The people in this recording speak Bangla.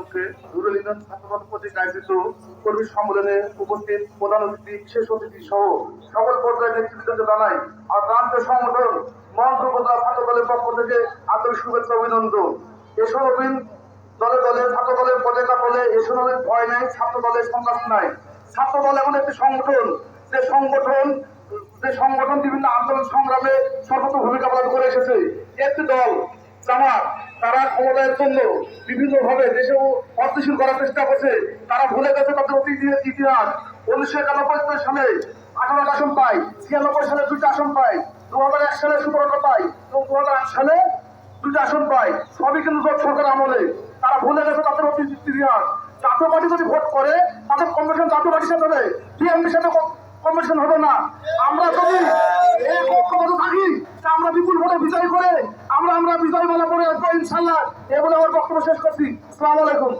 উপলক্ষে রুরাল ইউনিয়ন ছাত্রসংঘ কর্তৃক আয়োজিত কর্মী সম্মেলনে উপস্থিত প্রধান অতিথি, বিশেষ অতিথি সহ সকল পর্যায়ের নেতৃবৃন্দকে জানাই আর প্রান্তীয় সংগঠন মন্ত্র উপজেলা ছাত্র দলের পক্ষ থেকে আন্তরিক শুভেচ্ছা অভিনন্দন। এসব দলে দলে ছাত্র দলের পতাকা তোলে, এসব ভয় নাই, ছাত্র দলের সন্ত্রাস নাই। ছাত্র দল এমন একটি সংগঠন যে সংগঠন বিভিন্ন আন্দোলন সংগ্রামে সর্বোচ্চ ভূমিকা পালন করে এসেছে। একটি দল জামাত, তারা ক্ষমতার জন্য বিভিন্ন ভাবে দেশে অস্থিতিশীল করার চেষ্টা করছে। তারা ভুলে গেছে তাদের অতীত ইতিহাস। 1991 সালে 18 আসন পায়, 96 সালে 2টা আসন পায়, 2001 সালে 17টা পায় এবং 2008 সালে 2টা আসন পায়। সবই কিন্তু জোট সরকার আমলে। তারা ভুলে গেছে তাদের অতীত ইতিহাস। জাতীয় পার্টি যদি ভোট করে তাদের কম্পিটিশন জাতীয় পার্টির সাথে হবে, বিএনপির সাথে কম্পিটিশন হবে না। আমরা যদি এই ঐক্যবদ্ধ থাকি, আমরা বিপুল ভোটে বিজয় করে আমরা বিজয় মালা পরে আসবো ইনশাল্লাহ। এ বলে আমার বক্তব্য শেষ করছি। আসসালামু আলাইকুম।